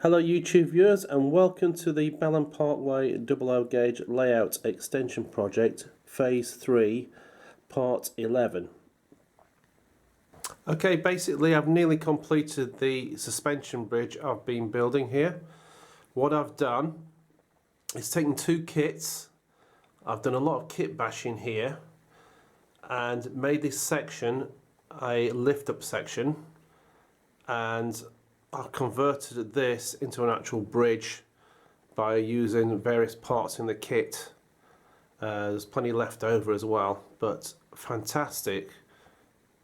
Hello YouTube viewers and welcome to the Ballan Parkway 00 gauge layout extension project phase 3 part 11. Okay, basically I've nearly completed the suspension bridge I've been building here. What I've done is taken two kits. I've done a lot of kit bashing here and made this section a lift up section, and I've converted this into an actual bridge by using various parts in the kit. There's plenty left over as well, but fantastic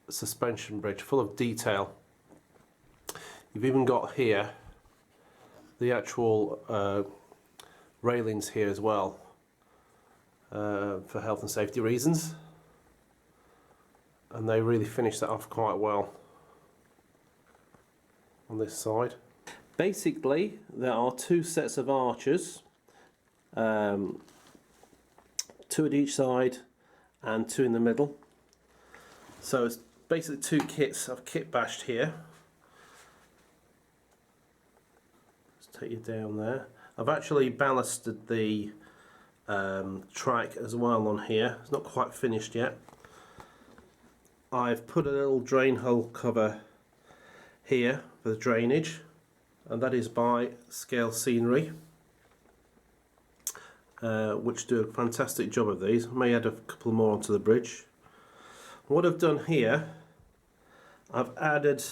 suspension bridge full of detail. You've even got here the actual railings here as well, for health and safety reasons, and they really finish that off quite well on this side. Basically there are two sets of arches, two at each side and two in the middle. So it's basically two kits I've kit bashed here. Let's take you down there. I've actually ballasted the track as well on here. It's not quite finished yet. I've put a little drain hole cover here for the drainage, and that is by Scale Scenery, which do a fantastic job of these. I may add a couple more onto the bridge. What I've done here, I've added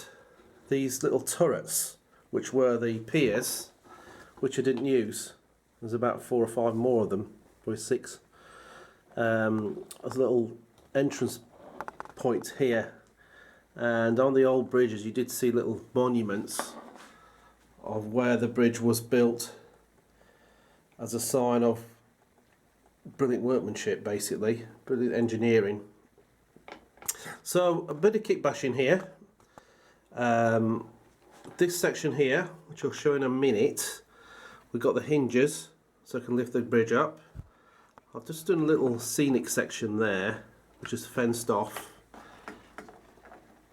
these little turrets, which were the piers, which I didn't use. There's about 4 or 5 more of them, probably 6. There's a little entrance point here, and on the old bridges you did see little monuments of where the bridge was built as a sign of brilliant workmanship, basically brilliant engineering. So a bit of kit bashing here. This section here, which I'll show in a minute, we've got the hinges so I can lift the bridge up. I've just done a little scenic section there which is fenced off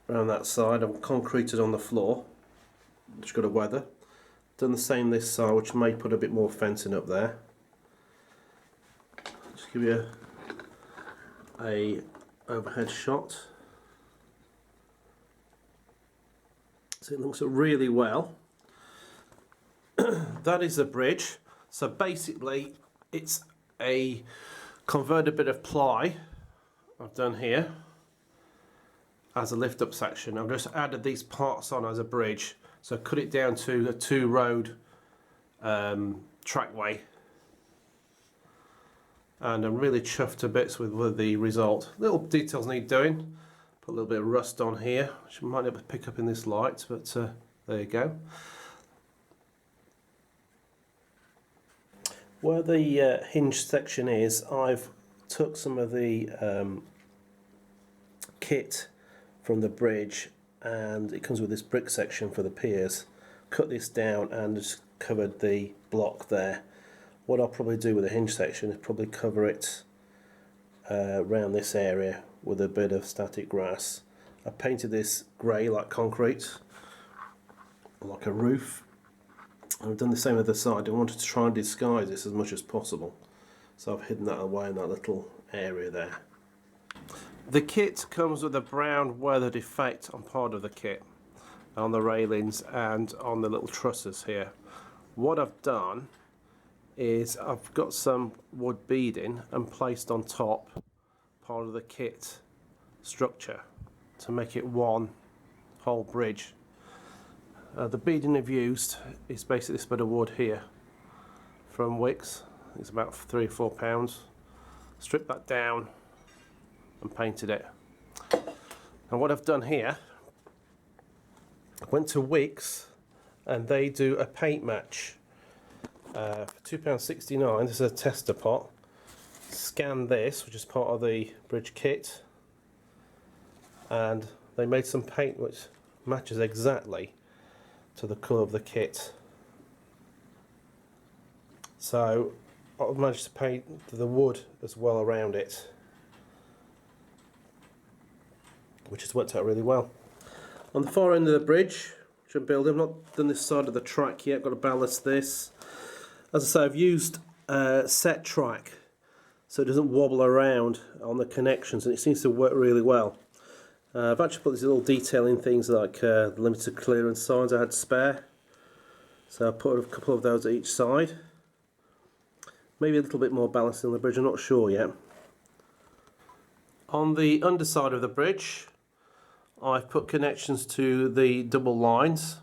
around that side. I've concreted on the floor, which got a weather. Done the same this side, which may put a bit more fencing up there. Just give you a overhead shot. So it looks really well. That is the bridge. So basically it's a converted bit of ply I've done here as a lift up section. I've just added these parts on as a bridge, so cut it down to a 2-road trackway, and I'm really chuffed to bits with the result. Little details need doing. Put a little bit of rust on here, which you might not be able to pick up in this light, but there you go. Where the hinge section is, I've took some of the kit from the bridge, and it comes with this brick section for the piers. Cut this down and just covered the block there. What I'll probably do with the hinge section is probably cover it around this area with a bit of static grass. I painted this grey like concrete, like a roof. I've done the same with the side. I wanted to try and disguise this as much as possible, so I've hidden that away in that little area there. The kit comes with a brown weathered effect on part of the kit, on the railings and on the little trusses here. What I've done is I've got some wood beading and placed on top part of the kit structure to make it one whole bridge. The beading I've used is basically this bit of wood here from Wicks. It's about £3 or £4. Stripped that down and painted it. And what I've done here, I went to Wicks and they do a paint match for £2.69. This is a tester pot. Scanned this, which is part of the bridge kit, and they made some paint which matches exactly to the colour of the kit. So I've managed to paint the wood as well around it, which has worked out really well. On the far end of the bridge, build. I've not done this side of the track yet, got to ballast this. As I say, I've used set track so it doesn't wobble around on the connections, and it seems to work really well. I've actually put these little detailing things like the limited clearance signs I had spare, so I put a couple of those at each side. Maybe a little bit more ballasting on the bridge, I'm not sure yet. On the underside of the bridge, I've put connections to the double lines,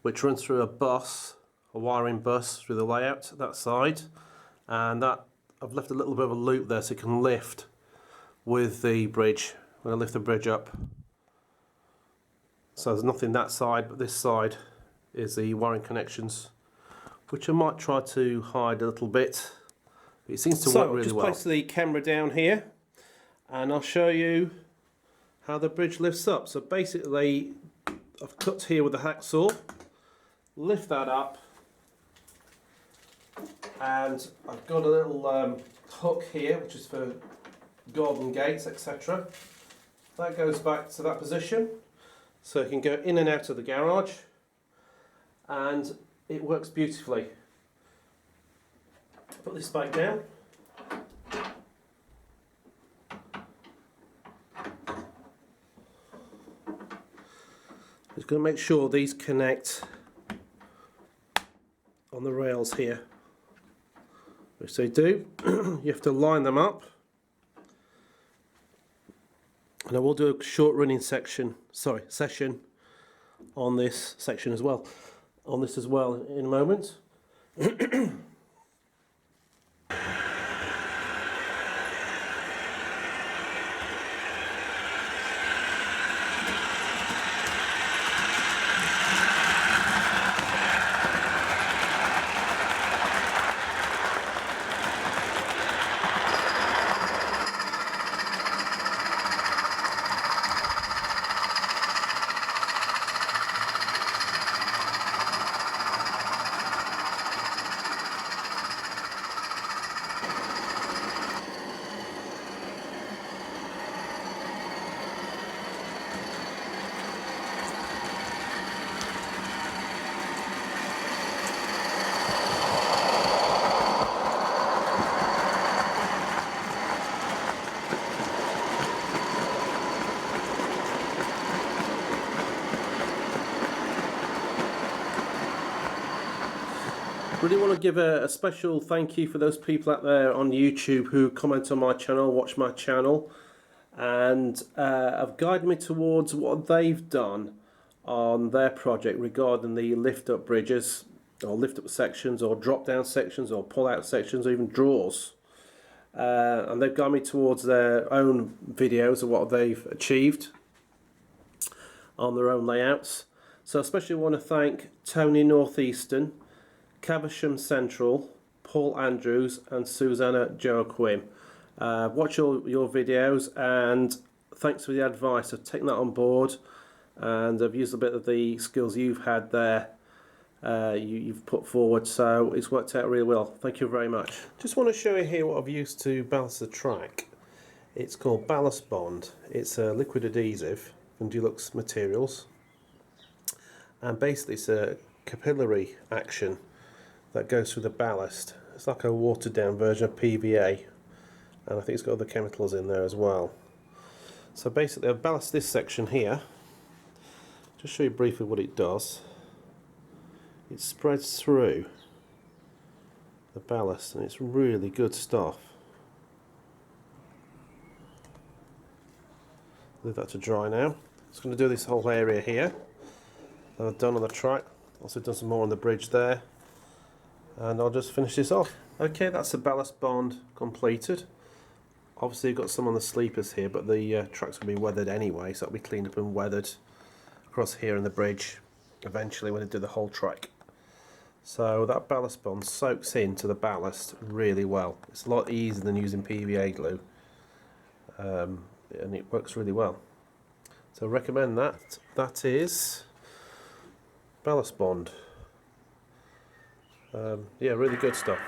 which run through a bus, a wiring bus through the layout that side, and that I've left a little bit of a loop there so it can lift with the bridge when I lift the bridge up. So there's nothing that side, but this side is the wiring connections, which I might try to hide a little bit. It seems to work really well. So just place the camera down here and I'll show you how the bridge lifts up. So basically I've cut here with a hacksaw, lift that up, and I've got a little hook here which is for garden gates, etc. That goes back to that position so it can go in and out of the garage, and it works beautifully. Put this back down. Just going to make sure these connect on the rails here, which they do. You have to line them up, and I will do a short running session on this section as well, in a moment. Really want to give a special thank you for those people out there on YouTube who comment on my channel, watch my channel, and have guided me towards what they've done on their project regarding the lift up bridges, or lift up sections, or drop down sections, or pull out sections, or even drawers. And they've guided me towards their own videos of what they've achieved on their own layouts. So I especially want to thank Tony Northeastern, Caversham Central, Paul Andrews and Susanna Joaquim. Watch all your videos, and thanks for the advice. I've taken that on board, and I've used a bit of the skills you've had there, you've put forward, so it's worked out really well. Thank you very much. Just want to show you here what I've used to ballast the track. It's called Ballast Bond. It's a liquid adhesive from Deluxe Materials, and basically it's a capillary action that goes through the ballast. It's like a watered down version of PVA, and I think it's got other chemicals in there as well. So basically I've ballasted this section here. Just show you briefly what it does. It spreads through the ballast, and it's really good stuff. Leave that to dry now. Just going to do this whole area here that I've done on the track. Also done some more on the bridge there, and I'll just finish this off. Okay, that's the ballast bond completed. Obviously you've got some on the sleepers here, but the track's going to be weathered anyway, so it'll be cleaned up and weathered across here in the bridge eventually when I do the whole track. So that ballast bond soaks into the ballast really well. It's a lot easier than using PVA glue, and it works really well. So I recommend that. That is Ballast Bond. Yeah, really good stuff.